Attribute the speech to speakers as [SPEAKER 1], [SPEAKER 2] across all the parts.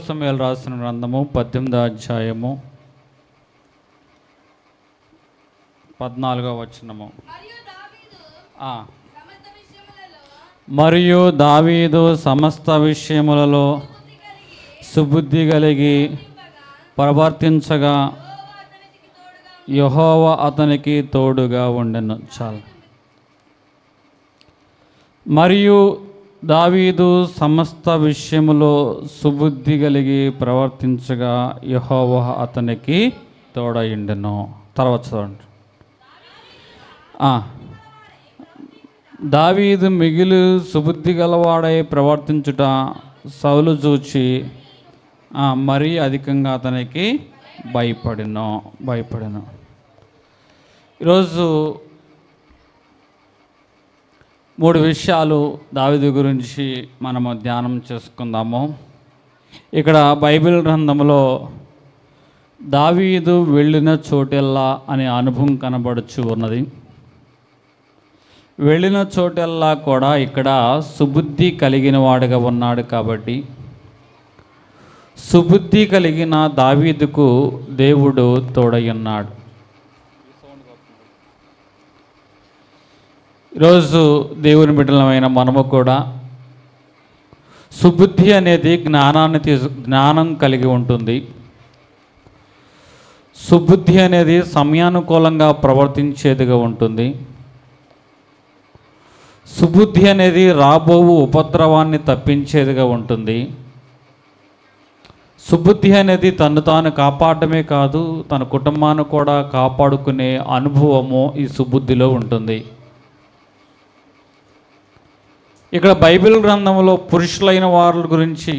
[SPEAKER 1] సమూయేలు రాసిన గ్రంథము 18వ అధ్యాయము 14వ వచనము. మరియు దావీదు సమస్త విషయములలో సుబుద్ధి కలిగి ప్రవర్తించగా యెహోవా అతనికి తోడుగా ఉండెను. చాలు. మరియు దావీదు సమస్త విషయములో సుబుద్ధి కలిగి ప్రవర్తించగా యెహోవా అతనికి తోడయుండెను. తర్వాత చూడండి. దావీదు మిగిలి సుబుద్ధి గలవాడై ప్రవర్తించుట సౌలు చూచి మరీ అధికంగా అతనికి భయపడెను. ఈరోజు 3 విషయాలు దావీదు గురించి మనము ధ్యానం చేసుకుందాము. ఇక్కడ బైబిల్ గ్రంథంలో దావీదు వెళ్ళిన చోటెల్లా అనే అనుభవం కనబడుచు ఉన్నది. వెళ్ళిన చోటెల్లా కూడా ఇక్కడ సుబుద్ధి కలిగిన వాడుగా ఉన్నాడు. కాబట్టి సుబుద్ధి కలిగిన దావీదుకు దేవుడు తోడయ్యున్నాడు. ఈరోజు దేవుని బిడ్డలమైన మనము కూడా సుబుద్ధి అనేది జ్ఞానం కలిగి ఉంటుంది. సుబుద్ధి అనేది సమయానుకూలంగా ప్రవర్తించేదిగా ఉంటుంది. సుబుద్ధి అనేది రాబోవు ఉపద్రవాన్ని తప్పించేదిగా ఉంటుంది. సుబుద్ధి అనేది తను తాను కాపాడమే కాదు, తన కుటుంబాన్ని కూడా కాపాడుకునే అనుభవము ఈ సుబుద్ధిలో ఉంటుంది. ఇక్కడ బైబిల్ గ్రంథంలో పురుషులైన వారి గురించి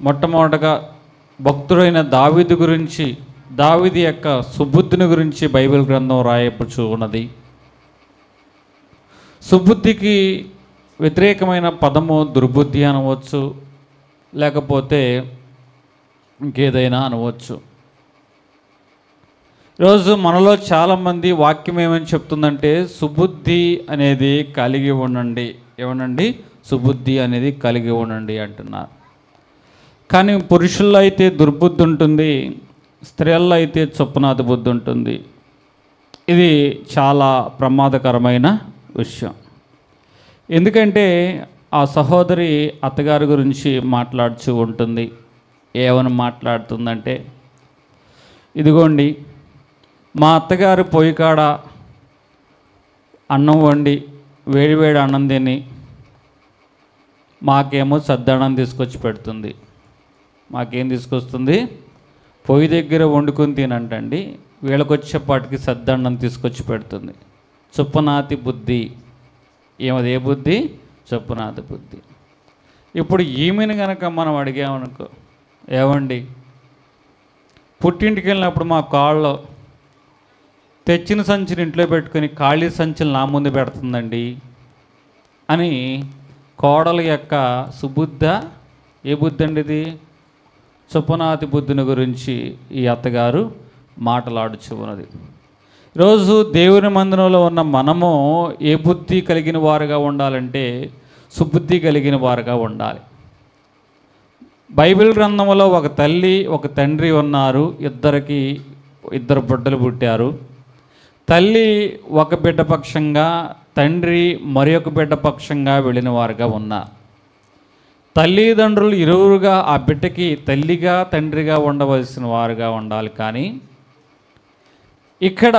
[SPEAKER 1] మొట్టమొదటగా భక్తుడైన దావీదు గురించి, దావీదు యొక్క సుబుద్ధిని గురించి బైబిల్ గ్రంథం రాయబడుచు ఉన్నది. సుబుద్ధికి వ్యతిరేకమైన పదము దుర్బుద్ధి అనవచ్చు, లేకపోతే ఇంకేదైనా అనవచ్చు. ఈరోజు మనలో చాలామంది వాక్యం ఏమని చెప్తుందంటే సుబుద్ధి అనేది కలిగి ఉండండి. ఏమనండి? సుబుద్ధి అనేది కలిగి ఉండండి అంటున్నారు. కానీ పురుషుల్లో అయితే దుర్బుద్ధి ఉంటుంది, స్త్రీల్లో అయితే చొప్పునాది బుద్ధి ఉంటుంది. ఇది చాలా ప్రమాదకరమైన విషయం. ఎందుకంటే ఆ సహోదరి అత్తగారి గురించి మాట్లాడుతూ ఉంటుంది. ఏమని మాట్లాడుతుందంటే, ఇదిగోండి మా అత్తగారు పొయ్యి కాడ అన్నం వండి వేడివేడి అన్నం తిని మాకేమో సద్దన్నం తీసుకొచ్చి పెడుతుంది. మాకేం తీసుకొస్తుంది? పొయ్యి దగ్గర వండుకొని తినంటండి, వీళ్ళకొచ్చేపాటికి సద్దన్నం తీసుకొచ్చి పెడుతుంది. చొప్పునాతి బుద్ధి. ఏమది? ఏ బుద్ధి? చొప్పునాతి బుద్ధి. ఇప్పుడు ఈమెను కనుక మనం అడిగామనుకో, ఏమండి పుట్టింటికి వెళ్ళినప్పుడు మా కాళ్ళు తెచ్చిన సంచిని ఇంట్లో పెట్టుకొని ఖాళీ సంచులు నా ముందు పెడుతుందండి అని కోడల యొక్క సుబుద్ధ, ఏ బుద్ధి అండి ఇది? చొప్పునాతి బుద్ధిని గురించి ఈ అత్తగారు మాట్లాడుచు ఉన్నది. ఈరోజు దేవుని మందిరంలో ఉన్న మనము ఏ బుద్ధి కలిగిన వారుగా ఉండాలంటే సుబుద్ధి కలిగిన వారుగా ఉండాలి. బైబిల్ గ్రంథంలో ఒక తల్లి ఒక తండ్రి ఉన్నారు. ఇద్దరు బిడ్డలు పుట్టారు. తల్లి ఒక బిడ్డ పక్షంగా, తండ్రి మరి ఒక బిడ్డ పక్షంగా వెళ్ళిన వారుగా ఉన్నారు. తల్లిదండ్రులు ఇరువురుగా ఆ బిడ్డకి తల్లిగా తండ్రిగా ఉండవలసిన వారుగా ఉండాలి. కానీ ఇక్కడ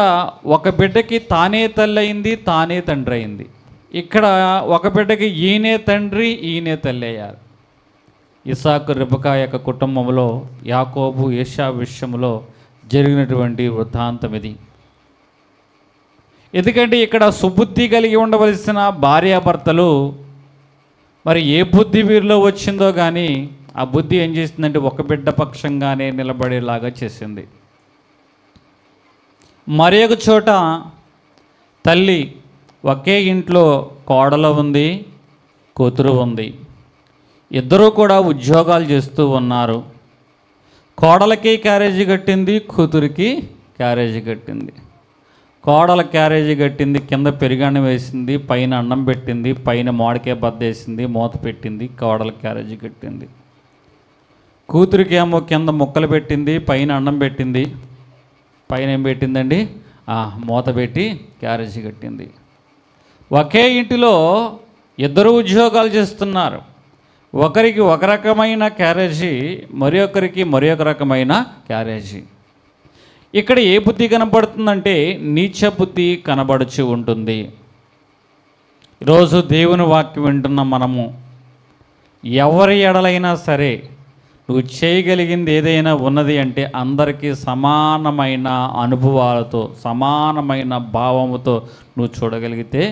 [SPEAKER 1] ఒక బిడ్డకి తానే తల్లి అయింది, తానే తండ్రి అయింది. ఇక్కడ ఒక బిడ్డకి ఈయనే తండ్రి, ఈయనే తల్లి అయ్యారు. ఇస్సాకు రెబెకా యొక్క కుటుంబంలో యాకోబు ఏశావు విషయంలో జరిగినటువంటి వృత్తాంతం ఇది. ఎందుకంటే ఇక్కడ సుబుద్ధి కలిగి ఉండవలసిన భార్యాభర్తలు మరి ఏ బుద్ధి వీరిలో వచ్చిందో కానీ ఆ బుద్ధి ఏం చేసిందంటే ఒక బిడ్డ పక్షంగానే నిలబడేలాగా చేసింది. మరి ఒక చోట తల్లి ఒకే ఇంట్లో కోడలు ఉంది, కూతురు ఉంది. ఇద్దరూ కూడా ఉద్యోగాలు చేస్తూ ఉన్నారు. కోడలకి క్యారేజీ కట్టింది, కూతురికి క్యారేజీ కట్టింది. కోడల క్యారేజీ కట్టింది, కింద పెరుగన్నం వేసింది, పైన అన్నం పెట్టింది, పైన మామిడికాయ బద్ద వేసింది, మూత పెట్టింది, కోడల క్యారేజీ కట్టింది. కూతురికి ఏమో కింద ముక్కలు పెట్టింది, పైన అన్నం పెట్టింది. పైన ఏం పెట్టిందండి? మూత పెట్టి క్యారేజీ కట్టింది. ఒకే ఇంటిలో ఇద్దరు ఉద్యోగాలు చేస్తున్నారు. ఒకరికి ఒక రకమైన క్యారేజీ, మరి ఒక రకమైన క్యారేజీ. ఇక్కడ ఏ బుద్ధి కనబడుతుందంటే నీచ బుద్ధి కనబడుచు ఉంటుంది. ఈరోజు దేవుని వాక్యం వింటున్న మనము ఎవరి ఎడలైనా సరే నువ్వు చేయగలిగింది ఏదైనా ఉన్నది అంటే అందరికీ సమానమైన అనుభవాలతో, సమానమైన భావముతో నువ్వు చూడగలిగితే,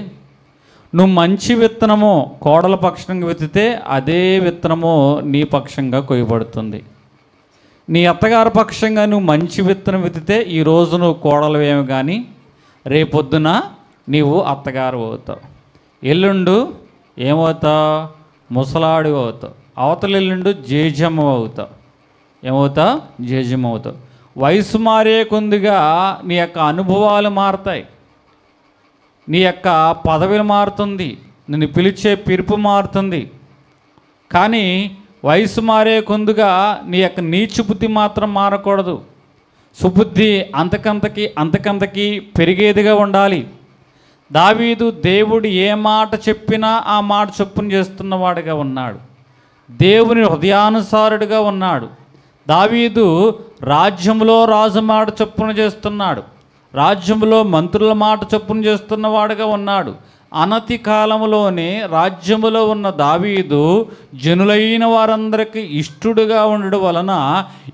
[SPEAKER 1] నువ్వు మంచి విత్తనము కోడల పక్షంగా విత్తితే అదే విత్తనము నీ పక్షంగా కొయ్యబడుతుంది. నీ అత్తగారి పక్షంగా నువ్వు మంచి విత్తనం విత్తితే ఈరోజు నువ్వు కోడలవేమి కానీ రేపొద్దున నీవు అత్తగారు అవుతావు. ఎల్లుండు ఏమవుతావు? ముసలాడు అవుతావు. అవతల ఎల్లుండు జేజమ్మ అవుతావు. ఏమవుతావు? జేజమ్మ అవుతావు. వయసు మారే కొద్దిగా నీ యొక్క అనుభవాలు మారుతాయి, నీ యొక్క పదవిలు మారుతుంది, నిన్ను పిలిచే పిలుపు మారుతుంది. కానీ వయసు మారే కొద్దిగా నీ యొక్క నీచు బుద్ధి మాత్రం మారకూడదు. సుబుద్ధి అంతకంతకి పెరిగేదిగా ఉండాలి. దావీదు దేవుడు ఏ మాట చెప్పినా ఆ మాట చొప్పున చేస్తున్నవాడుగా ఉన్నాడు. దేవుని హృదయానుసారుడిగా ఉన్నాడు. దావీదు రాజ్యంలో రాజు మాట చొప్పున చేస్తున్నాడు, రాజ్యంలో మంత్రుల మాట చొప్పున చేస్తున్నవాడుగా ఉన్నాడు. అనతి కాలంలోనే రాజ్యములో ఉన్న దావీదు జనులైన వారందరికీ ఇష్టడుగా ఉండడం వలన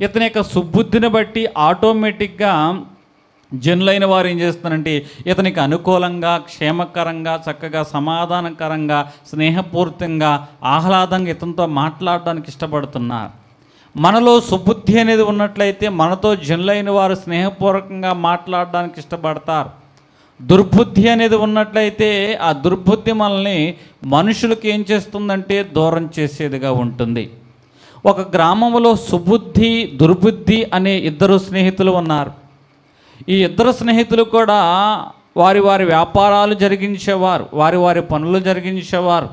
[SPEAKER 1] ఇతని యొక్క సుబుద్ధిని బట్టి ఆటోమేటిక్గా జనులైన వారు ఏం చేస్తున్నారంటే ఇతనికి అనుకూలంగా, క్షేమకరంగా, చక్కగా సమాధానకరంగా, స్నేహపూర్తంగా, ఆహ్లాదంగా ఇతనితో మాట్లాడడానికి ఇష్టపడుతున్నారు. మనలో సుబుద్ధి అనేది ఉన్నట్లయితే మనతో జనులైన వారు స్నేహపూర్వకంగా మాట్లాడడానికి ఇష్టపడతారు. దుర్బుద్ధి అనేది ఉన్నట్లయితే ఆ దుర్బుద్ధి మనల్ని మనుషులకు ఏం చేస్తుందంటే దూరం చేసేదిగా ఉంటుంది. ఒక గ్రామంలో సుబుద్ధి, దుర్బుద్ధి అనే ఇద్దరు స్నేహితులు ఉన్నారు. ఈ ఇద్దరు స్నేహితులు కూడా వారి వారి వ్యాపారాలు జరిగించేవారు, వారి వారి పనులు జరిగించేవారు.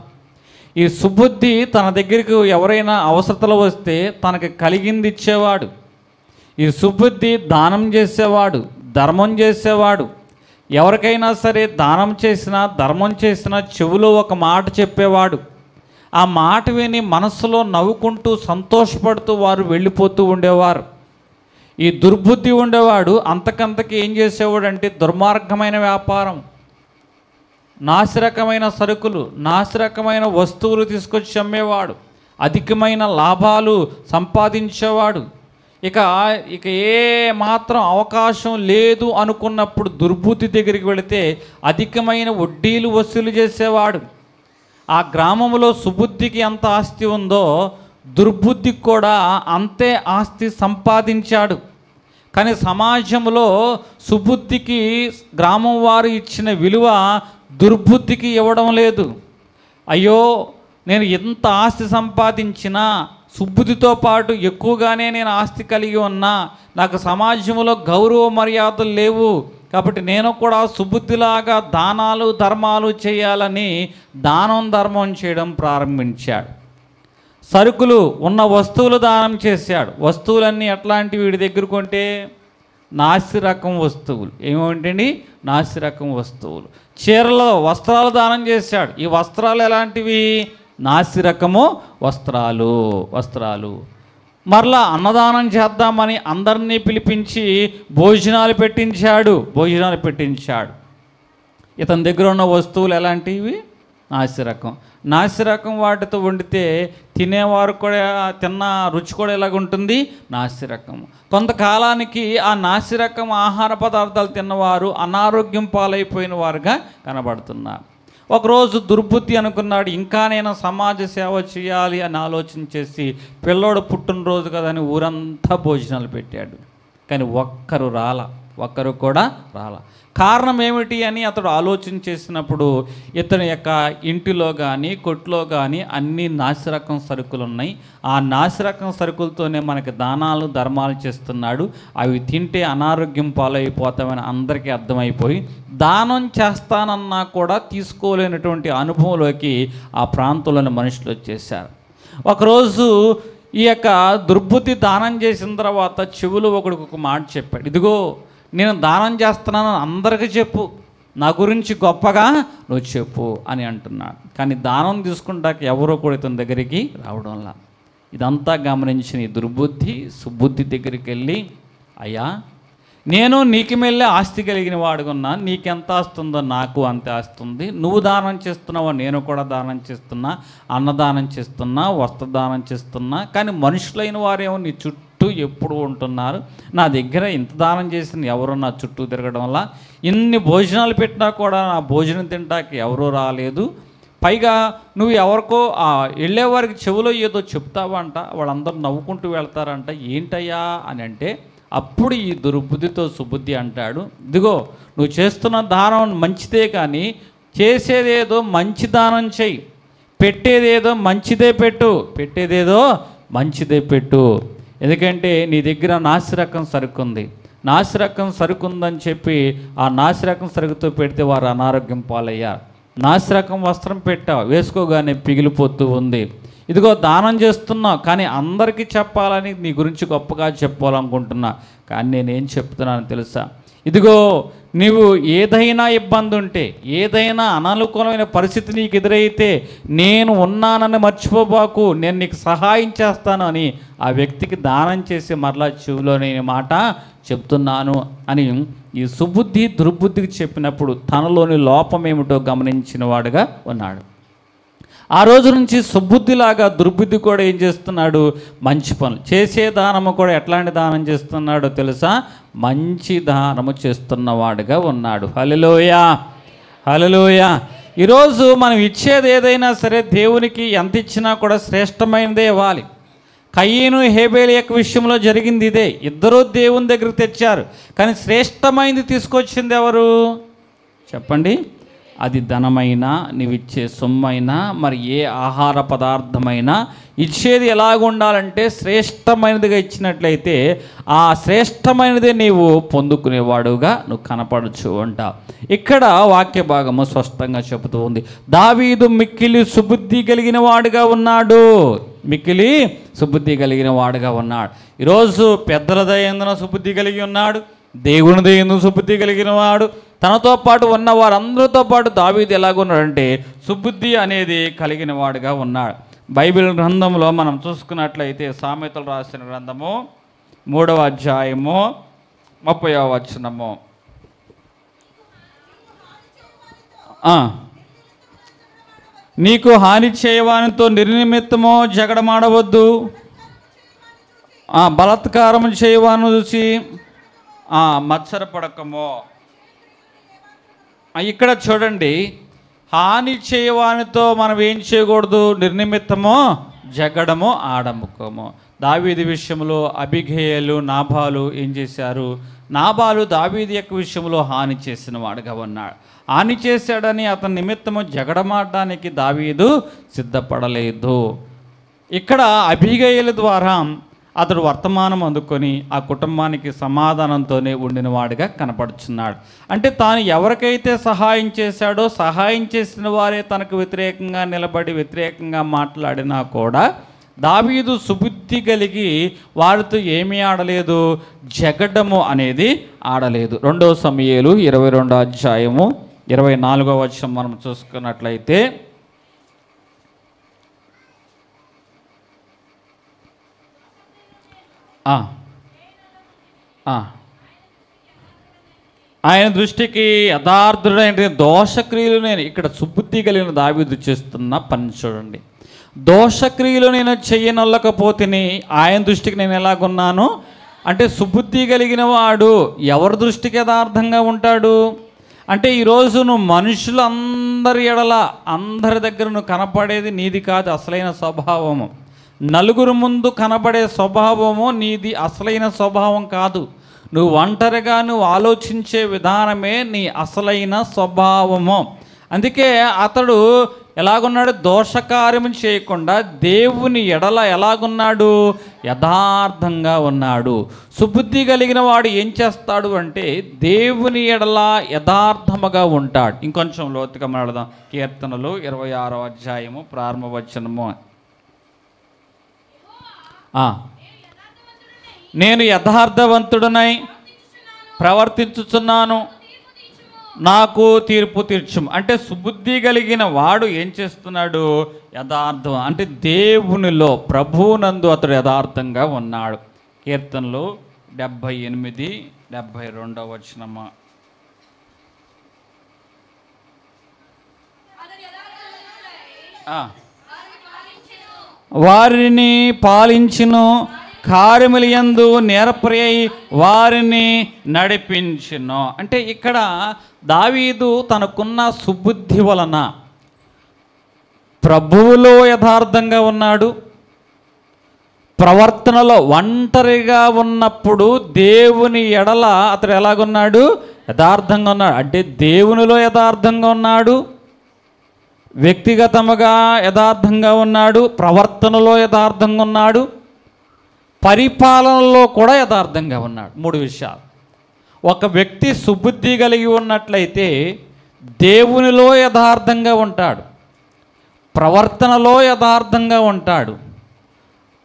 [SPEAKER 1] ఈ సుబుద్ధి తన దగ్గరికి ఎవరైనా అవసరతలు వస్తే తనకి కలిగింది ఇచ్చేవాడు. ఈ సుబుద్ధి దానం చేసేవాడు, ధర్మం చేసేవాడు. ఎవరికైనా సరే దానం చేసినా, ధర్మం చేసినా చెవులో ఒక మాట చెప్పేవాడు. ఆ మాట విని మనస్సులో నవ్వుకుంటూ సంతోషపడుతూ వారు వెళ్ళిపోతూ ఉండేవారు. ఈ దుర్బుద్ధి ఉండేవాడు అంతకంతకి ఏం చేసేవాడు అంటే దుర్మార్గమైన వ్యాపారం, నాసిరకమైన సరుకులు, నాసిరకమైన వస్తువులు తీసుకొచ్చి అమ్మేవాడు, అధికమైన లాభాలు సంపాదించేవాడు. ఇక ఏ మాత్రం అవకాశం లేదు అనుకున్నప్పుడు దుర్బుద్ధి దగ్గరికి వెళితే అధికమైన వడ్డీలు వసూలు చేసేవాడు. ఆ గ్రామంలో సుబుద్ధికి ఎంత ఆస్తి ఉందో దుర్బుద్ధికి కూడా అంతే ఆస్తి సంపాదించాడు. కానీ సమాజంలో సుబుద్ధికి గ్రామం వారు ఇచ్చిన విలువ దుర్బుద్ధికి ఇవ్వడం లేదు. అయ్యో, నేను ఎంత ఆస్తి సంపాదించినా సుబుద్ధితో పాటు ఎక్కువగానే నేను ఆస్తి కలిగి ఉన్నా, నాకు సమాజంలో గౌరవ మర్యాదలు లేవు, కాబట్టి నేను కూడా సుబుద్ధిలాగా దానాలు ధర్మాలు చేయాలని దానం ధర్మం చేయడం ప్రారంభించాడు. సరుకులు ఉన్న వస్తువులు దానం చేశాడు. వస్తువులన్నీ ఎట్లాంటివి వీడి దగ్గర కొంటే నాసిరకం వస్తువులు. ఏమేంటండి? నాసిరకం వస్తువులు. చీరలు, వస్త్రాలు దానం చేశాడు. ఈ వస్త్రాలు ఎలాంటివి? నాసిరకము వస్త్రాలు. మరలా అన్నదానం చేద్దామని అందరినీ పిలిపించి భోజనాలు పెట్టించాడు. ఇతని దగ్గర ఉన్న వస్తువులు ఎలాంటివి? నాసిరకం వాటితో వండితే తినేవారు కూడా తిన్న రుచి కూడా ఎలాగుంటుంది? నాసిరకం. కొంతకాలానికి ఆ నాసిరకం ఆహార పదార్థాలు తిన్నవారు అనారోగ్యం పాలైపోయిన వారుగా కనబడుతున్నారు. ఒకరోజు దుర్బుద్ధి అనుకున్నాడు, ఇంకా నేను సమాజ సేవ చేయాలి అని ఆలోచన చేసి పిల్లోడు పుట్టినరోజు కదా అని ఊరంతా భోజనాలు పెట్టాడు. కానీ ఒక్కరు కూడా రాల. కారణం ఏమిటి అని అతడు ఆలోచన చేసినప్పుడు ఇతని యొక్క ఇంటిలో కానీ కొట్లో కానీ అన్ని నాసిరకం సరుకులు ఉన్నాయి. ఆ నాసిరకం సరుకులతోనే మనకి దానాలు ధర్మాలు చేస్తున్నాడు. అవి తింటే అనారోగ్యం పాలైపోతామని అందరికీ అర్థమైపోయి దానం చేస్తానన్నా కూడా తీసుకోలేనటువంటి అనుభవంలోకి ఆ ప్రాంతంలోని మనుషులు వచ్చేసారు. ఒకరోజు ఈ యొక్క దుర్బుద్ధి దానం చేసిన తర్వాత చెవులు ఒకడికి ఒక మాట చెప్పాడు, ఇదిగో నేను దానం చేస్తున్నాను అందరికీ చెప్పు, నా గురించి గొప్పగా నువ్వు చెప్పు అని అంటున్నాడు. కానీ దానం తీసుకుంటాక ఎవరో కూడా ఇతని దగ్గరికి రావడంలా. ఇదంతా గమనించిన ఈ దుర్బుద్ధి సుబుద్ధి దగ్గరికి వెళ్ళి, అయ్యా నేను నీకు మెల్లే ఆస్తి కలిగిన వాడుకున్నా, నీకెంత ఆస్తుందో నాకు అంతే ఆస్తుంది, నువ్వు దానం చేస్తున్నావో నేను కూడా దానం చేస్తున్నా, అన్నదానం చేస్తున్నా, వస్త్రదానం చేస్తున్నా, కానీ మనుషులైన వారేమో నీ చుట్టూ ఎప్పుడు ఉంటున్నారు, నా దగ్గర ఇంత దానం చేసిన ఎవరో నా చుట్టూ తిరగడం వల్ల ఇన్ని భోజనాలు పెట్టినా కూడా నా భోజనం తింటాకి ఎవరూ రాలేదు, పైగా నువ్వు ఎవరికో వెళ్ళేవారికి చెవిలో ఏదో చెప్తావంట, వాళ్ళందరూ నవ్వుకుంటూ వెళ్తారంట, ఏంటయ్యా అని అంటే అప్పుడు ఈ దుర్బుద్ధితో సుబుద్ధి అంటాడు, ఇదిగో నువ్వు చేస్తున్న దానం మంచిదే, కానీ చేసేదేదో మంచి దానం చెయ్యి, పెట్టేదేదో మంచిదే పెట్టు, పెట్టేదేదో మంచిదే పెట్టు. ఎందుకంటే నీ దగ్గర నాసిరకం సరుకు ఉంది, నాసిరకం సరుకు ఉందని చెప్పి ఆ నాసిరకం సరుకుతో పెడితే వారు అనారోగ్యం పాలయ్యారు. నాసిరకం వస్త్రం పెట్టావు, వేసుకోగానే పిగిలిపోతూ ఉంది. ఇదిగో దానం చేస్తున్నావు, కానీ అందరికీ చెప్పాలని నీ గురించి గొప్పగా చెప్పాలనుకుంటున్నా, కానీ నేనేం చెప్తున్నాను తెలుసా, ఇదిగో నీవు ఏదైనా ఇబ్బంది ఉంటే, ఏదైనా అనానుకూలమైన పరిస్థితి నీకు ఎదురైతే నేను ఉన్నానని మర్చిపోబాకు, నేను నీకు సహాయం చేస్తాను అని ఆ వ్యక్తికి దానం చేసి మరలా చెవిలో నేను మాట చెప్తున్నాను అని ఈ సుబుద్ధి దుర్బుద్ధికి చెప్పినప్పుడు తనలోని లోపం ఏమిటో గమనించిన వాడుగా ఉన్నాడు. ఆ రోజు నుంచి సుబుద్ధిలాగా దుర్బుద్ధి కూడా ఏం చేస్తున్నాడు, మంచి పనులు చేసే దానము కూడా ఎట్లాంటి దానం చేస్తున్నాడో తెలుసా, మంచి దానము చేస్తున్నవాడుగా ఉన్నాడు. హల్లెలూయా, హల్లెలూయా. ఈరోజు మనం ఇచ్చేది ఏదైనా సరే దేవునికి ఎంత ఇచ్చినా కూడా శ్రేష్టమైనదే ఇవ్వాలి. కయీను హేబేలు యొక్క విషయంలో జరిగింది ఇదే, ఇద్దరూ దేవుని దగ్గరికి తెచ్చారు, కానీ శ్రేష్టమైనది తీసుకొచ్చింది ఎవరు చెప్పండి, అది ధనమైనా నీవిచ్చే సొమ్మైనా మరి ఏ ఆహార పదార్థమైనా ఇచ్చేది ఎలాగ ఉండాలంటే శ్రేష్టమైనదిగా ఇచ్చినట్లయితే ఆ శ్రేష్టమైనదే నీవు పొందుకునేవాడుగా నువ్వు కనపడచ్చు అంటావు. ఇక్కడ వాక్య భాగము స్పష్టంగా చెబుతూ ఉంది, దావీదు మిక్కిలి సుబుద్ధి కలిగిన వాడుగా ఉన్నాడు, మిక్కిలి సుబుద్ధి కలిగిన వాడుగా ఉన్నాడు. ఈరోజు పెద్దల దయందున సుబుద్ధి కలిగి ఉన్నాడు, దేవుని దయందు సుబుద్ధి కలిగిన వాడు, తనతో పాటు ఉన్న వారందరితో పాటు దావీదు ఎలాగున్నాడంటే సుబుద్ధి అనేది కలిగిన వాడుగా ఉన్నాడు. బైబిల్ గ్రంథంలో మనం చూసుకున్నట్లయితే సామెతలు రాసిన గ్రంథము 3వ అధ్యాయము 30వ వచనము, నీకు హాని చేయవానితో నిర్నిమిత్తమో జగడమాడవద్దు, బలాత్కారం చేయవాను చూసి మత్సరపడకమో. ఇక్కడ చూడండి, హాని చేయవానితో మనం ఏం చేయకూడదు, నిర్నిమిత్తమో జగడము ఆడముకోము. దావీదు విషయంలో అబిగయలు నాబాలు ఏం చేశారు, నాబాలు దావీదు యొక్క విషయంలో హాని చేసిన వాడుగా ఉన్నాడు. హాని చేశాడని అతని నిమిత్తము జగడమాడడానికి దావీదు సిద్ధపడలేదు. ఇక్కడ అబిగయల ద్వారా అతడు వర్తమానం అందుకొని ఆ కుటుంబానికి సమాధానంతోనే ఉండిన వాడిగా కనపడుచున్నాడు. అంటే తాను ఎవరికైతే సహాయం చేశాడో సహాయం చేసిన వారే తనకు వ్యతిరేకంగా నిలబడి వ్యతిరేకంగా మాట్లాడినా కూడా దావీదు సుబుద్ధి కలిగి వారితో ఏమీ ఆడలేదు, జగడము అనేది ఆడలేదు. 2 సమూయేలు 22వ అధ్యాయము 24వ వచనం మనం చూసుకున్నట్లయితే, ఆయన దృష్టికి యథార్థుడైన దోషక్రియలు నేను, ఇక్కడ సుబుద్ధి కలిగిన దావీదు చేస్తున్న పని చూడండి, దోషక్రియలు నేను చెయ్యనొల్లకపోతేని ఆయన దృష్టికి నేను ఎలాగున్నాను అంటే, సుబుద్ధి కలిగిన వాడు ఎవరి దృష్టికి యథార్థంగా ఉంటాడు అంటే, ఈరోజు నువ్వు మనుషులందరి ఎడల అందరి దగ్గర నువ్వు కనపడేది నీది కాదు అసలైన స్వభావము, నలుగురు ముందు కనబడే స్వభావము నీది అసలైన స్వభావం కాదు, నువ్వు ఒంటరిగా నువ్వు ఆలోచించే విధానమే నీ అసలైన స్వభావము. అందుకే అతడు ఎలాగున్నాడు, దోషకార్యము చేయకుండా దేవుని ఎడల ఎలాగున్నాడు, యథార్థంగా ఉన్నాడు. సుబుద్ధి కలిగిన వాడు ఏం చేస్తాడు అంటే దేవుని ఎడల యథార్థముగా ఉంటాడు. ఇంకొంచెం లోతుగా మాట్లాడదాం. కీర్తనలు 26వ అధ్యాయము ప్రారంభ వచనము, నేను యథార్థవంతుడనై ప్రవర్తించుచున్నాను, నాకు తీర్పు తీర్చుము. అంటే సుబుద్ధి కలిగిన వాడు ఏం చేస్తున్నాడు? యథార్థం అంటే దేవునిలో ప్రభువునందు అతడు యథార్థంగా ఉన్నాడు. కీర్తనలు 78, 72 వచనము. వారిని పాలించును, కార్యములందు నేరప్రియ వారిని నడిపించును. అంటే ఇక్కడ దావీదు తనకున్న సుబుద్ధి వలన ప్రభువులో యథార్థంగా ఉన్నాడు. ప్రవర్తనలో ఒంటరిగా ఉన్నప్పుడు దేవుని ఎడల అతడు ఎలాగున్నాడు? యథార్థంగా ఉన్నాడు. అంటే దేవునిలో యథార్థంగా ఉన్నాడు, వ్యక్తిగతముగా యథార్థంగా ఉన్నాడు, ప్రవర్తనలో యథార్థంగా ఉన్నాడు, పరిపాలనలో కూడా యథార్థంగా ఉన్నాడు. 3 విషయాలు. ఒక వ్యక్తి సుబుద్ధి కలిగి ఉన్నట్లయితే దేవునిలో యథార్థంగా ఉంటాడు, ప్రవర్తనలో యథార్థంగా ఉంటాడు,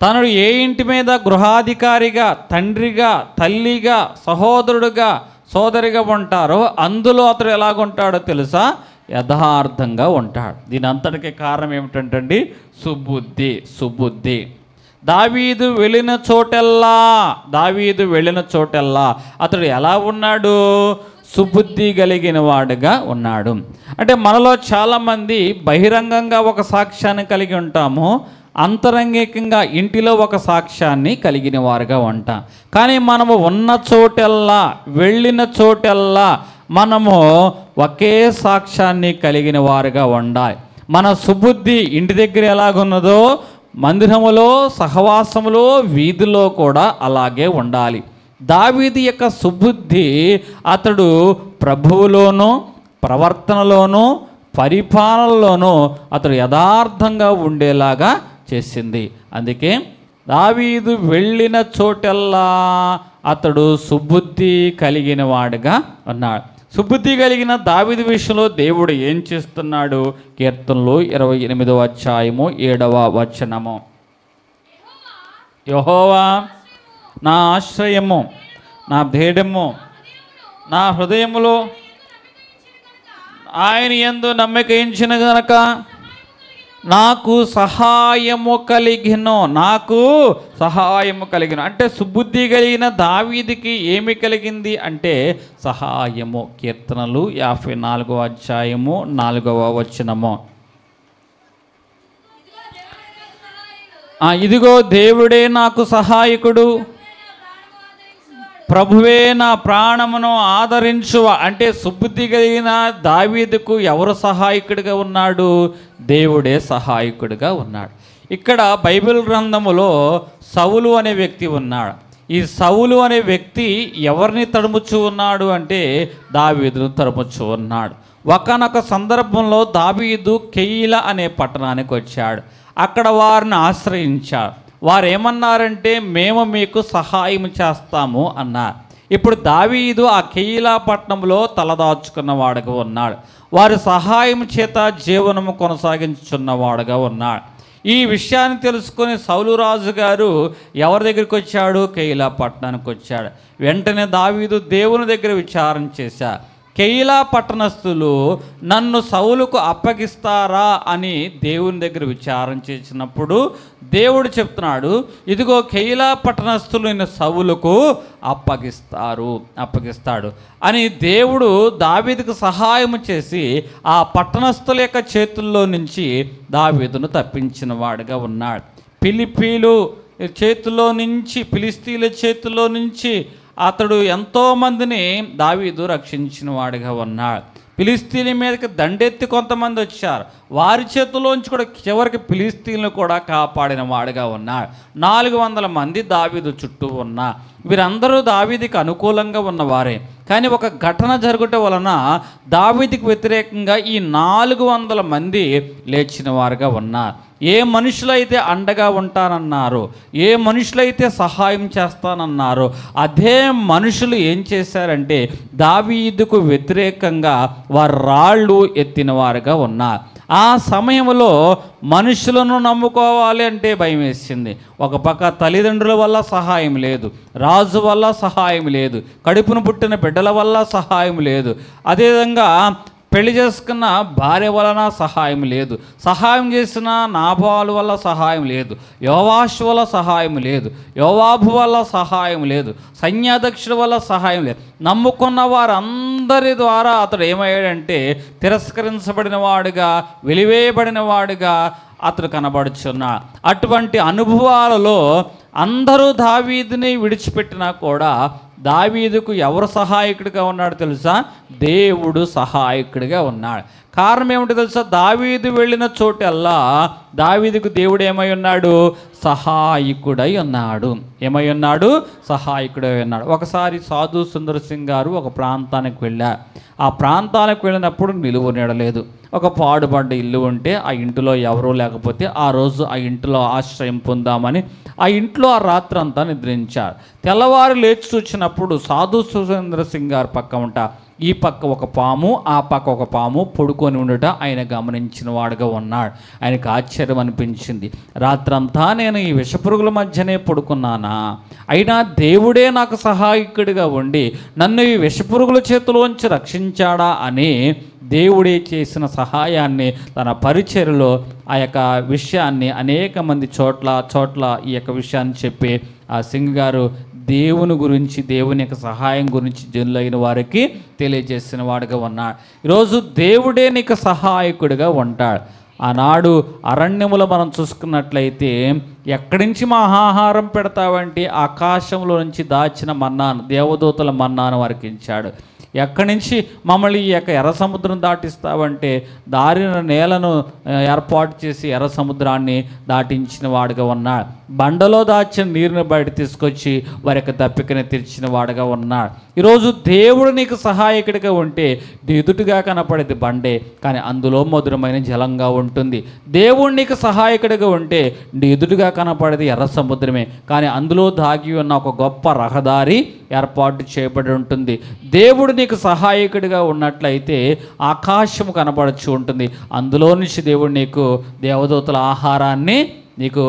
[SPEAKER 1] తను ఏ ఇంటి మీద గృహాధికారిగా, తండ్రిగా, తల్లిగా, సహోదరుడుగా, సోదరిగా ఉంటారో అందులో అతడు ఎలాగుంటాడో తెలుసా? యథార్థంగా ఉంటాడు. దీని అంతటికి కారణం ఏమిటంటే సుబుద్ధి. దావీదు వెళ్ళిన చోటెల్లా అతడు ఎలా ఉన్నాడు? సుబుద్ధి కలిగిన వాడుగా ఉన్నాడు. అంటే మనలో చాలామంది బహిరంగంగా ఒక సాక్ష్యాన్ని కలిగి ఉంటాము, అంతరంగికంగా ఇంటిలో ఒక సాక్ష్యాన్ని కలిగిన వారుగా ఉంటాం. కానీ మనము ఉన్న చోటెల్లా, వెళ్ళిన చోటెల్లా మనము ఒకే సాక్ష్యాన్ని కలిగిన వారుగా ఉండాలి. మన సుబుద్ధి ఇంటి దగ్గర ఎలాగున్నదో మందిరములో, సహవాసములో, వీధిలో కూడా అలాగే ఉండాలి. దావీదు యొక్క సుబుద్ధి అతడు ప్రభువులోనూ, ప్రవర్తనలోనూ, పరిపాలనలోనూ అతడు యథార్థంగా ఉండేలాగా చేసింది. అందుకే దావీదు వెళ్ళిన చోటెల్లా అతడు సుబుద్ధి కలిగిన వాడుగా ఉన్నాడు. సుబుద్ధి కలిగిన దావీదు విషయంలో దేవుడు ఏం చేస్తున్నాడు? కీర్తనలు 28వ అధ్యాయము 7వ వచనము. యెహోవా నా ఆశ్రయము, నా భేదము, నా హృదయములో ఆయన యందు నమ్మిక ఉంచిన గనక నాకు సహాయము కలిగిను. అంటే సుబుద్ధి కలిగిన దావీదుకి ఏమి కలిగింది అంటే సహాయము. కీర్తనలు 54వ అధ్యాయము 4వ వచనము. ఇదిగో దేవుడే నాకు సహాయకుడు, ప్రభువే నా ప్రాణమును ఆదరించు. అంటే సుబుద్ధి కలిగిన దావీదుకు ఎవరు సహాయకుడిగా ఉన్నాడు? దేవుడే సహాయకుడిగా ఉన్నాడు. ఇక్కడ బైబిల్ గ్రంథములో సౌలు అనే వ్యక్తి ఉన్నాడు. ఈ సౌలు అనే వ్యక్తి ఎవరిని తరుముచు ఉన్నాడు అంటే దావీదును తరుముచు ఉన్నాడు. ఒకానొక సందర్భంలో దావీదు కెయీలా అనే పట్టణానికి వచ్చాడు. అక్కడ వారిని ఆశ్రయించాడు. వారు ఏమన్నారంటే మేము మీకు సహాయం చేస్తాము అన్నారు. ఇప్పుడు దావీదు ఆ కెయీలా పట్టణంలో తలదాచుకున్నవాడుగా ఉన్నాడు. వారి సహాయం చేత జీవనము కొనసాగించుచున్నవాడుగా ఉన్నాడు. ఈ విషయాన్ని తెలుసుకొని సౌలు రాజు గారు ఎవరి దగ్గరికి వచ్చాడు? కెయీలా పట్టణానికి వచ్చాడు. వెంటనే దావీదు దేవుని దగ్గర విచారణ చేశాడు. కెయీలా పట్టణస్థులు నన్ను సౌలుకు అప్పగిస్తారా అని దేవుని దగ్గర విచారణ చేసినప్పుడు దేవుడు చెప్తున్నాడు, ఇదిగో కెయీలా పట్టణస్థులు నిన్ను సౌలుకు అప్పగిస్తాడు అని దేవుడు దావీదుకు సహాయం చేసి ఆ పట్టణస్థుల యొక్క చేతుల్లో నుంచి దావీదును తప్పించిన వాడుగా ఉన్నాడు. ఫిలిస్తీయుల చేతుల్లో నుంచి అతడు ఎంతోమందిని దావీదు రక్షించిన వాడిగా ఉన్నాడు. ఫిలిస్తీన్ల మీదకి దండెత్తి కొంతమంది వచ్చారు. వారి చేతుల్లోంచి కూడా చివరికి ఫిలిస్తీన్లు కూడా కాపాడిన వాడిగా ఉన్నాడు. 400 మంది దావీదు చుట్టూ ఉన్నా వీరందరూ దావీదుకి అనుకూలంగా ఉన్నవారే. కానీ ఒక ఘటన జరుగుట వలన దావీదుకి వ్యతిరేకంగా ఈ 400 మంది లేచిన వారుగా ఉన్నారు. ఏ మనుషులైతే అండగా ఉంటానన్నారో, ఏ మనుషులైతే సహాయం చేస్తానన్నారో అదే మనుషులు ఏం చేశారంటే దావీదుకు వ్యతిరేకంగా వారు రాళ్ళు ఎత్తిన వారుగా ఉన్నారు. ఆ సమయంలో మనుషులను నమ్ముకోవాలి అంటే భయం వేసింది. ఒక పక్క తల్లిదండ్రుల వల్ల సహాయం లేదు, రాజు వల్ల సహాయం లేదు, కడుపును పుట్టిన బిడ్డల వల్ల సహాయం లేదు, అదేవిధంగా పెళ్లి చేసుకున్న భార్య వలన సహాయం లేదు, సహాయం చేసిన నాబాలు వల్ల సహాయం లేదు, యోవాషు వల్ల సహాయం లేదు, యోవాబు వల్ల సహాయం లేదు, సైన్యాధ్యక్షుడి వల్ల సహాయం లేదు. నమ్ముకున్న వారందరి ద్వారా అతడు ఏమయ్యాడంటే తిరస్కరించబడిన వాడుగా, వెలివేయబడిన వాడుగా అతడు కనబడుచున్నాడు. అటువంటి అనుభవాలలో అందరూ దావీదుని విడిచిపెట్టినా కూడా దావీదుకు ఎవరు సహాయకుడిగా ఉన్నాడు తెలుసా? దేవుడు సహాయకుడిగా ఉన్నాడు. కారణం ఏమిటో తెలుసా? దావీదు వెళ్ళిన చోటల్లా దావీదుకు దేవుడు ఏమై ఉన్నాడు? సహాయకుడై ఉన్నాడు. ఏమై ఉన్నాడు? సహాయకుడై ఉన్నాడు. ఒకసారి సాధు సుందర్ సింగ్ గారు ఒక ప్రాంతానికి వెళ్ళారు. ఆ ప్రాంతానికి వెళ్ళినప్పుడు నిలువ నీడలేదు. ఒక పాడుపడ్డ ఇల్లు ఉంటే ఆ ఇంటిలో ఎవరూ లేకపోతే ఆ రోజు ఆ ఇంటిలో ఆశ్రయం పొందామని ఆ ఇంట్లో ఆ రాత్రంతా నిద్రించారు. తెల్లవారు లేచి చూసినప్పుడు సాధు సురేంద్ర సింగ్ గారు పక్క ఉంటా ఈ పక్క ఒక పాము, ఆ పక్క ఒక పాము పడుకొని ఉండట ఆయన గమనించిన వాడుగా ఉన్నాడు. ఆయనకు ఆశ్చర్యం అనిపించింది. రాత్రంతా నేను ఈ విషపురుగుల మధ్యనే పడుకున్నానా? అయినా దేవుడే నాకు సహాయకుడిగా ఉండి నన్ను ఈ విషపురుగుల చేతిలోంచి రక్షించాడా అని దేవుడే చేసిన సహాయాన్ని తన పరిచర్యలో ఆ యొక్క విషయాన్ని అనేక మంది చోట్ల ఈ యొక్క విషయాన్ని చెప్పి ఆ సింగ్ గారు దేవుని గురించి, దేవుని యొక్క సహాయం గురించి జనులైన వారికి తెలియజేసిన వాడుగా ఉన్నాడు. ఈరోజు దేవుడే నీకు సహాయకుడిగా ఉంటాడు. ఆనాడు అరణ్యములో మనం చూసుకున్నట్లయితే ఎక్కడి నుంచి మా ఆహారం పెడతావంటే ఆకాశంలో నుంచి దాచిన మన్నాను, దేవదూతల మన్నాను వారికి ఇచ్చాడు. ఎక్కడి నుంచి మమ్మల్ని ఈ యొక్క ఎర్ర సముద్రం దాటిస్తావంటే దారిన నేలను ఏర్పాటు చేసి ఎర్ర సముద్రాన్ని దాటించిన వాడుగా ఉన్నాడు. బండలో దాచిన నీరుని బయట తీసుకొచ్చి వారి యొక్క దప్పికని తీర్చిన వాడుగా ఉన్నాడు. ఈరోజు దేవుడు నీకు సహాయకుడిగా ఉంటే ఎదుటిగా కనపడేది బండే, కానీ అందులో మధురమైన జలంగా ఉంటుంది. దేవుడు నీకు సహాయకుడిగా ఉంటే ఎదుటిగా కనపడేది ఎర్ర సముద్రమే, కానీ అందులో దాగి ఉన్న ఒక గొప్ప రహదారి ఏర్పాటు చేయబడి ఉంటుంది. దేవుడు నీకు సహాయకుడిగా ఉన్నట్లయితే ఆకాశము కనబడుచు ఉంటుంది. అందులో నుంచి దేవుడు నీకు దేవదూతల ఆహారాన్ని నీకు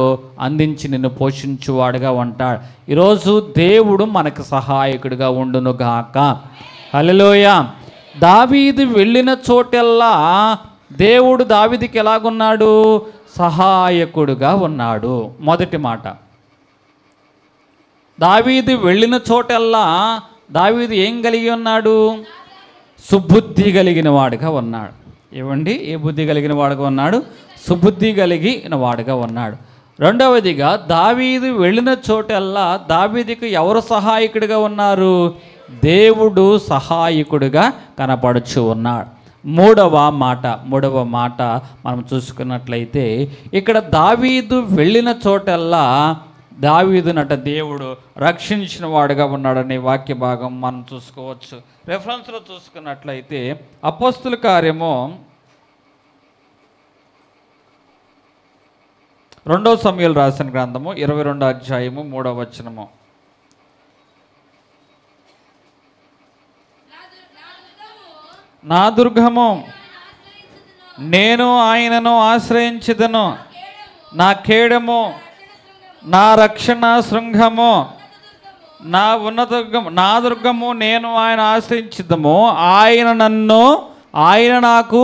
[SPEAKER 1] అందించి నిన్ను పోషించువాడుగా ఉంటాడు. ఈరోజు దేవుడు మనకు సహాయకుడిగా ఉండును గాక. హల్లెలూయా. దావీదు వెళ్ళిన చోటెల్లా దేవుడు దావీదుకి ఎలాగున్నాడు? సహాయకుడుగా ఉన్నాడు. మొదటి మాట, దావీదు వెళ్ళిన చోటెల్లా దావీదు ఏం కలిగి ఉన్నాడు? సుబుద్ధి కలిగిన వాడుగా ఉన్నాడు. ఏమండి, ఏ బుద్ధి కలిగిన వాడుగా ఉన్నాడు? సుబుద్ధి కలిగిన వాడుగా ఉన్నాడు. రెండవదిగా దావీదు వెళ్ళిన చోటల్లా దావీదుకు ఎవరు సహాయకుడిగా ఉన్నారు? దేవుడు సహాయకుడిగా కనపడుచు ఉన్నాడు. మూడవ మాట మనం చూసుకున్నట్లయితే ఇక్కడ దావీదు వెళ్ళిన చోటల్లా దావీదునట దేవుడు రక్షించిన వాడుగా ఉన్నాడనే వాక్య భాగం మనం చూసుకోవచ్చు. రెఫరెన్స్లో చూసుకున్నట్లయితే అపోస్తుల కార్యము 2వ సమూయేలు రాసిన గ్రంథము 22వ అధ్యాయము 3వ వచనము. నా దుర్గము నేను ఆయనను ఆశ్రయించుదును, నా కేడము, నా రక్షణ శృంగము, నా నా దుర్గము నేను ఆయన ఆశ్రయించుదము. ఆయన నాకు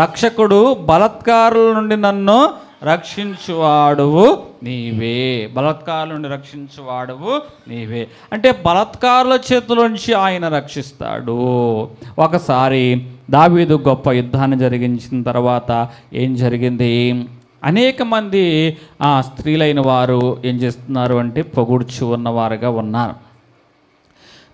[SPEAKER 1] రక్షకుడు, బలాత్కారుల నుండి నన్ను రక్షించువాడువు నీవే. బలాత్కారుల నుండి రక్షించువాడువు నీవే అంటే బలాత్కారుల చేతులోంచి ఆయన రక్షిస్తాడు. ఒకసారి దావీదు గొప్ప యుద్ధాన్ని జరిగించిన తర్వాత ఏం జరిగింది? అనేక మంది స్త్రీలైన వారు ఏం చేస్తున్నారు అంటే పొగుడ్చు ఉన్నవారుగా ఉన్నారు.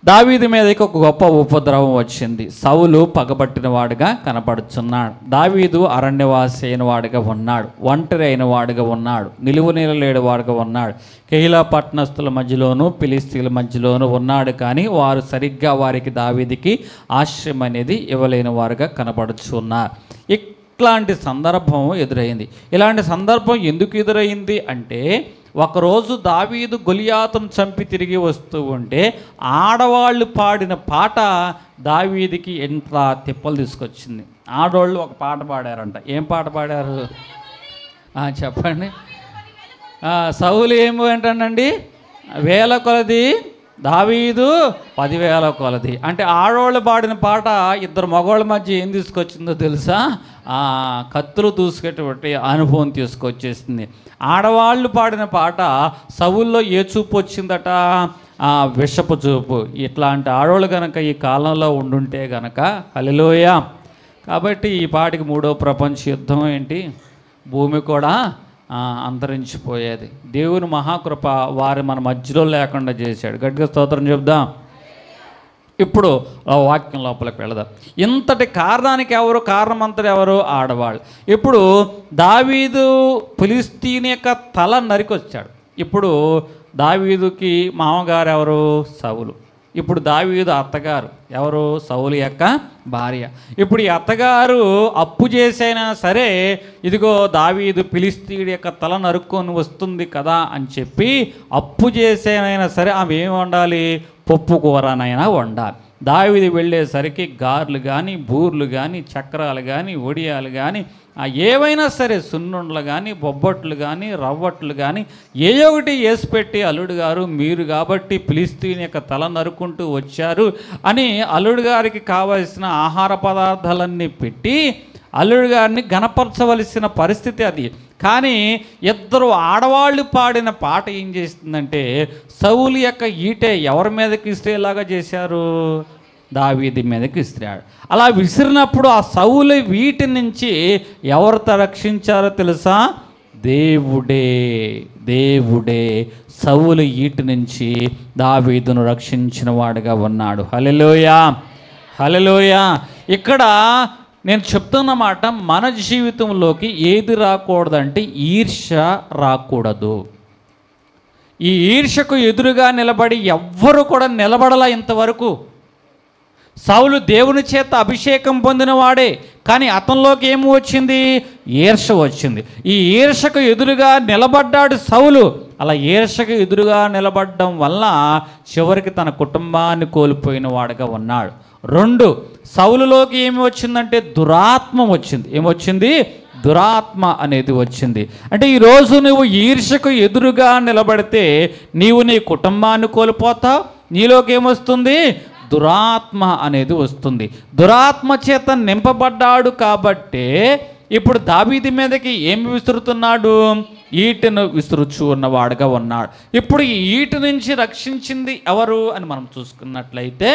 [SPEAKER 1] దావీదు మీదకి ఒక గొప్ప ఉపద్రవం వచ్చింది. సౌలు పగబట్టిన వాడుగా కనపడుచున్నాడు. దావీదు అరణ్యవాసి అయిన వాడుగా ఉన్నాడు, ఒంటరి అయిన వాడుగా ఉన్నాడు, నిలువు నీళ్ళలేడు వాడుగా ఉన్నాడు. కెయిలా పట్టణస్థుల మధ్యలోనూ ఫిలిస్తీన్ల మధ్యలోనూ ఉన్నాడు. కానీ వారు సరిగ్గా వారికి దావీదుకి ఆశ్రయం అనేది ఇవ్వలేని వారుగా కనపడుచున్నారు. ఇట్లాంటి సందర్భం ఎదురైంది. ఇలాంటి సందర్భం ఎందుకు ఎదురైంది అంటే ఒకరోజు దావీదు గొలియాతును చంపి తిరిగి వస్తూ ఉంటే ఆడవాళ్ళు పాడిన పాట దావీదుకి ఎంత తిప్పలు తీసుకొచ్చింది. ఆడోళ్ళు ఒక పాట పాడారంట. ఏం పాట పాడారు చెప్పండి. సౌలు ఏమో ఏంటండి, వేల కొలది, దావీదు 10,000 కొలది. అంటే ఆడవాళ్ళు పాడిన పాట ఇద్దరు మగవాళ్ళ మధ్య ఏం తీసుకొచ్చిందో తెలుసా? కత్తులు దూసుకేటువంటి అనుభవం తీసుకొచ్చేసింది. ఆడవాళ్ళు పాడిన పాట సౌల్లో ఏ చూపు వచ్చిందట? విషపు చూపు. ఇట్లాంటి ఆడవాళ్ళు కనుక ఈ కాలంలో ఉండుంటే గనక హల్లెలూయా. కాబట్టి ఈ పాటికి 3వ ప్రపంచ యుద్ధం ఏంటి, భూమి కూడా అంతరించిపోయేది. దేవుని మహాకృప వారి మన మధ్యలో లేకుండా చేశాడు. గట్టిగా స్తోత్రం చెప్దాం. ఇప్పుడు వాక్యం లోపలికి వెళదాం. ఇంతటి కారణానికి కారణమంతటి ఎవరు? ఆడవాళ్ళు. ఇప్పుడు దావీదు ఫిలిస్తీన్ యొక్క తల నరికొచ్చాడు. ఇప్పుడు దావీదుకి మామగారు ఎవరు? సౌలు. ఇప్పుడు దావీదు అత్తగారు ఎవరు? సౌలు యొక్క భార్య. ఇప్పుడు ఈ అత్తగారు అప్పు చేసైనా సరే ఇదిగో దావీదు ఫిలిస్తీయుడి యొక్క తల నరుక్కొని వస్తుంది కదా అని చెప్పి అప్పు చేసైనా సరే ఆమె ఏమి వండాలి? పప్పు కూరనైనా వండాలి. దావీదు వెళ్ళేసరికి గారెలు కానీ, బూర్లు కానీ, చక్రాలు కానీ, ఒడియాలు కానీ, ఏవైనా సరే సున్నుండలు కానీ, బొబ్బట్లు కానీ, రవ్వట్లు కానీ ఏ ఒకటి వేసి పెట్టి, అల్లుడు గారు మీరు కాబట్టి ఫిలిస్తీన్ యొక్క తల నరుకుంటూ వచ్చారు అని అల్లుడు గారికి కావలసిన ఆహార పదార్థాలన్నీ పెట్టి అల్లుడు గారిని గణపరచవలసిన పరిస్థితి అది. కానీ ఇద్దరు ఆడవాళ్ళు పాడిన పాట ఏం చేస్తుందంటే సౌలు యొక్క ఈటే ఎవరి మీదకి ఇస్త్రీలాగా చేశారు? దావీదు మీదకి ఇస్త్రాడు. అలా విసిరినప్పుడు ఆ సౌలు వీటి నుంచి ఎవరితో రక్షించారో తెలుసా? దేవుడే. దేవుడే సౌలు ఈటి నుంచి దావీదును రక్షించిన వాడుగా ఉన్నాడు. హల్లెలూయా, హల్లెలూయా. ఇక్కడ నేను చెప్తున్న మాట, మన జీవితంలోకి ఏది రాకూడదంటే ఈర్ష్య రాకూడదు. ఈ ఈర్ష్యకు ఎదురుగా నిలబడి ఎవ్వరు కూడా నిలబడలా ఇంతవరకు. సౌలు దేవుని చేత అభిషేకం పొందినవాడే, కానీ అతనిలోకి ఏమి వచ్చింది? ఈర్ష్య వచ్చింది. ఈ ఈర్ష్యకు ఎదురుగా నిలబడ్డాడు సౌలు. అలా ఈర్ష్యకు ఎదురుగా నిలబడడం వల్ల చివరికి తన కుటుంబాన్ని కోల్పోయిన వాడుగా ఉన్నాడు. 2, సౌలులోకి ఏమి వచ్చిందంటే దురాత్మ వచ్చింది. ఏమొచ్చింది? దురాత్మ అనేది వచ్చింది. అంటే ఈరోజు నువ్వు ఈర్ష్యకు ఎదురుగా నిలబడితే నీవు నీ కుటుంబాన్ని కోల్పోతావు. నీలోకి ఏమొస్తుంది? దురాత్మ అనేది వస్తుంది. దురాత్మ చేత నింపబడ్డాడు కాబట్టే ఇప్పుడు దావీదు మీదకి ఏమి విసురుతున్నాడు? ఈటెను విసురుచు ఉన్నవాడుగా ఉన్నాడు. ఇప్పుడు ఈ ఈట నుంచి రక్షించింది ఎవరు అని మనం చూసుకున్నట్లయితే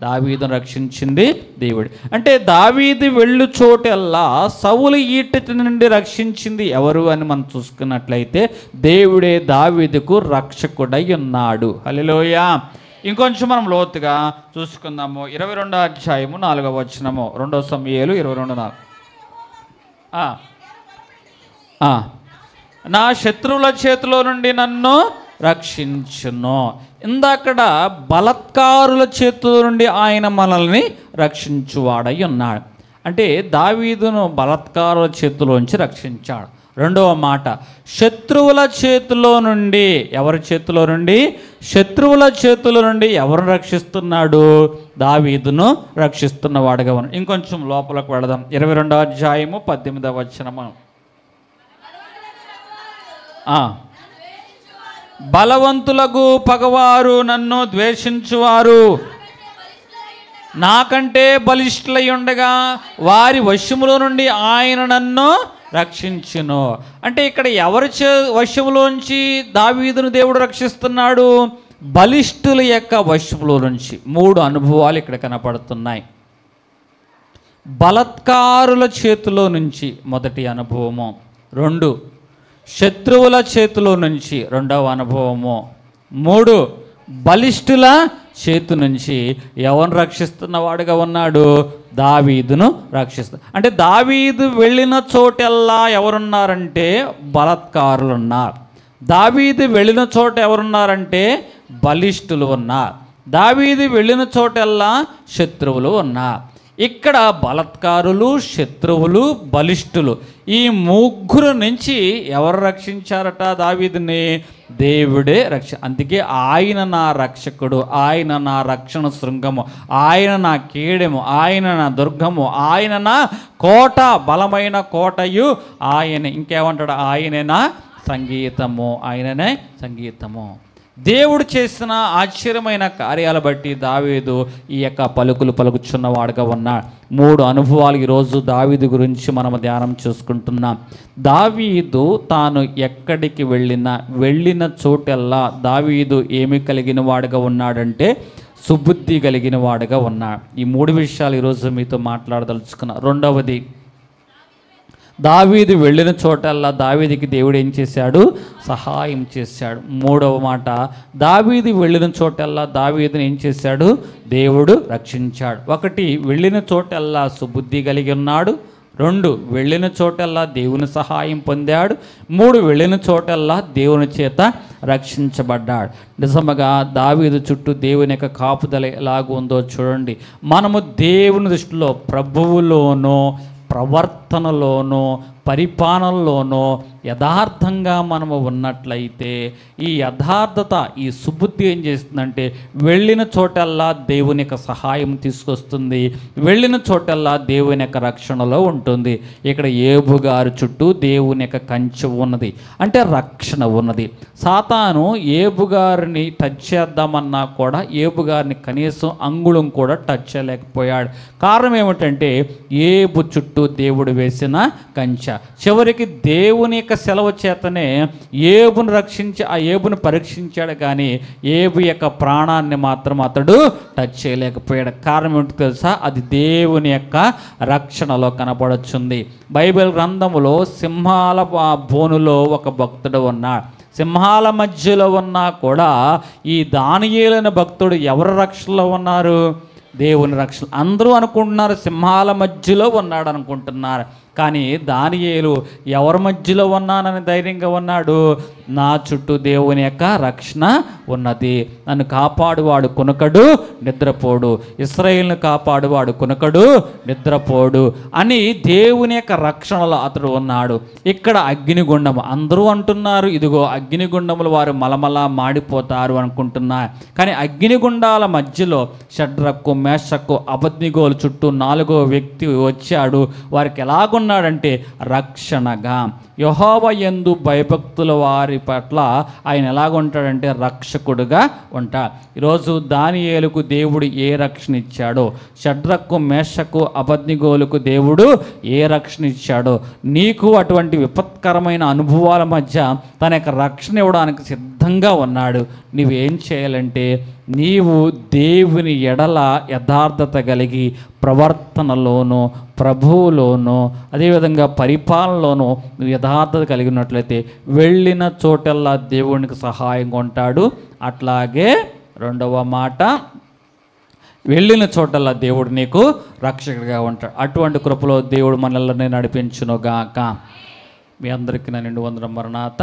[SPEAKER 1] దావీదును రక్షించింది దేవుడు. అంటే దావీదు వెళ్ళు చోటెల్లా సౌలు ఈట నుండి రక్షించింది ఎవరు అని మనం చూసుకున్నట్లయితే దేవుడే దావీదుకు రక్షకుడై ఉన్నాడు. హల్లెలూయా. ఇంకొంచెం మనం లోతుగా చూసుకుందాము. 22వ అధ్యాయము 4వ వచనము, 2 సమూయేలు 22:4. నా శత్రువుల చేతిలో నుండి నన్ను రక్షించును. ఇందాకడ బలత్కారుల చేతుల నుండి ఆయన మనల్ని రక్షించువాడై ఉన్నాడు. అంటే దావీదును బలత్కారుల చేతిలోంచి రక్షించాడు. 2వ మాట, శత్రువుల చేతిలో నుండి. ఎవరి చేతిలో నుండి? శత్రువుల చేతుల నుండి ఎవరు రక్షిస్తున్నాడు? దావీదును రక్షిస్తున్నవాడుగా ఉన్నాడు. ఇంకొంచెం లోపలికి వెళదాం. 22వ అధ్యాయము 18వ వచనము. బలవంతులకు పగవారు నన్ను ద్వేషించువారు నాకంటే బలిష్ఠులై ఉండగా వారి వశములో నుండి ఆయన నన్ను రక్షించును. అంటే ఇక్కడ ఎవరి వశములోంచి దావీదును దేవుడు రక్షిస్తున్నాడు? బలిష్ఠుల యొక్క వశములో నుంచి. 3 అనుభవాలు ఇక్కడ కనపడుతున్నాయి. బలత్కారుల చేతిలో నుంచి మొదటి అనుభవము, 2 శత్రువుల చేతిలో నుంచి రెండవ అనుభవము, 3 బలిష్ఠుల చేతి నుంచి ఎవరిని రక్షిస్తున్నవాడుగా ఉన్నాడు? దావీదును రక్షిస్తాడు. అంటే దావీదు వెళ్ళిన చోటెల్లా ఎవరున్నారంటే బలత్కారులు ఉన్నారు. దావీదు వెళ్ళిన చోట ఎవరున్నారంటే బలిష్ఠులు ఉన్నారు. దావీదు వెళ్ళిన చోటెల్లా శత్రువులు ఉన్నారు. ఇక్కడ బలత్కారులు, శత్రువులు, బలిష్ఠులు, ఈ 3 నుంచి ఎవరు రక్షించారట దావీదుని? దేవుడే అందుకే ఆయన నా రక్షకుడు, ఆయన నా రక్షణ శృంగము, ఆయన నా కేడెము, ఆయన నా దుర్గము, ఆయన నా కోట, బలమైన కోటయు ఆయన. ఇంకేమంటాడు? ఆయనే నా సంగీతము, ఆయననే సంగీతము. దేవుడు చేసిన ఆశ్చర్యమైన కార్యాలు బట్టి దావీదు ఈ యొక్క పలుకులు పలుకుచున్నవాడుగా ఉన్నాడు. 3 అనుభవాలు ఈరోజు దావీదు గురించి మనం ధ్యానం చేసుకుంటున్నాం. దావీదు తాను ఎక్కడికి వెళ్ళిన చోటెల్లా దావీదు ఏమి కలిగిన వాడుగా ఉన్నాడంటే సుబుద్ధి కలిగిన వాడుగా ఉన్నాడు. ఈ 3 విషయాలు ఈరోజు మీతో మాట్లాడదలుచుకున్నా. రెండవది, దావీదు వెళ్ళిన చోటల్లా దావీదుకి దేవుడు ఏం చేశాడు? సహాయం చేశాడు. మూడవ మాట, దావీదు వెళ్ళిన చోటల్లా దావీదుని ఏం చేశాడు? దేవుడు రక్షించాడు. 1, వెళ్ళిన చోటల్లా సుబుద్ధి కలిగి ఉన్నాడు. 2, వెళ్ళిన చోటల్లా దేవుని సహాయం పొందాడు. 3, వెళ్ళిన చోటల్లా దేవుని చేత రక్షించబడ్డాడు. నిజముగా దావీదు చుట్టూ దేవుని యొక్క కాపుదల ఎలాగుందో చూడండి. మనము దేవుని దృష్టిలో ప్రభువులోనో ప్రవర్తనలోనో పరిపాలనలోనో యథార్థంగా మనము ఉన్నట్లయితే ఈ యథార్థత, ఈ సుబుద్ధి ఏం చేస్తుందంటే వెళ్ళిన చోటల్లా దేవుని యొక్క సహాయం తీసుకొస్తుంది, వెళ్ళిన చోటల్లా దేవుని యొక్క రక్షణలో ఉంటుంది. ఇక్కడ యోబు గారి చుట్టూ దేవుని యొక్క కంచె ఉన్నది, అంటే రక్షణ ఉన్నది. సాతాను యోబు గారిని టచ్ చేద్దామన్నా కూడా యోబు గారిని కనీసం అంగుళం కూడా టచ్ చేయలేకపోయాడు. కారణం ఏమిటంటే యోబు చుట్టూ దేవుడు వేసిన కంచె. చివరికి దేవుని యొక్క సెలవు చేతనే యోబును రక్షించి ఆ యోబును పరీక్షించాడు, కానీ యోబు యొక్క ప్రాణాన్ని మాత్రం అతడు టచ్ చేయలేకపోయాడు. కారణం ఏంటో తెలుసా? అది దేవుని యొక్క రక్షణలో కనపడుచుంది. బైబిల్ గ్రంథములో సింహాల బోనులో ఒక భక్తుడు ఉన్నాడు. సింహాల మధ్యలో ఉన్నా కూడా ఈ దానియేలైన భక్తుడు ఎవరి రక్షణలో ఉన్నారు? దేవుని రక్షణ. అందరూ అనుకుంటున్నారు సింహాల మధ్యలో ఉన్నాడు అనుకుంటున్నారు, కానీ దానియేలు ఎవరి మధ్యలో ఉన్నానని ధైర్యంగా ఉన్నాడు? నా చుట్టూ దేవుని యొక్క రక్షణ ఉన్నది, నన్ను కాపాడువాడు కొనకడు నిద్రపోడు, ఇశ్రాయేలును కాపాడువాడు కొనకడు నిద్రపోడు అని దేవుని యొక్క రక్షణలో అతడు ఉన్నాడు. ఇక్కడ అగ్నిగుండము, అందరూ అంటున్నారు ఇదిగో అగ్నిగుండములు వారు మలమలా మాడిపోతారు అనుకుంటున్నారు, కానీ అగ్నిగుండాల మధ్యలో షడ్రకు మేషకు అబద్నిగోలు చుట్టూ 4వ వ్యక్తి వచ్చాడు. వారికి ఎలాగున్నాడంటే రక్షణగా. యెహోవా యందు భయభక్తుల వారి పట్ల ఆయన ఎలాగుంటాడంటే రక్షకుడుగా ఉంటాడు. ఈరోజు దానియేలుకు దేవుడు ఏ రక్షణ ఇచ్చాడో, షడ్రకు మేషకు అబద్నిగోలుకు దేవుడు ఏ రక్షణ ఇచ్చాడో, నీకు అటువంటి విపత్కరమైన అనుభవాల మధ్య తన యొక్క రక్షణ ఇవ్వడానికి సిద్ధంగా ఉన్నాడు. నీవేం చేయాలంటే నీవు దేవుని ఎడల యథార్థత కలిగి ప్రవర్తనలోనూ ప్రభువులోనూ అదేవిధంగా పరిపాలనలోనూ నువ్వు యథార్థత కలిగి ఉన్నట్లయితే వెళ్ళిన చోటల్లా దేవునికి సహాయంగా ఉంటాడు. అట్లాగే రెండవ మాట, వెళ్ళిన చోటల్లా దేవుడు నీకు రక్షకుడిగా ఉంటాడు. అటువంటి కృపలో దేవుడు మనల్ని నడిపించునుగాక. మీ అందరికీ నా నిండు వందనం. మరణాత.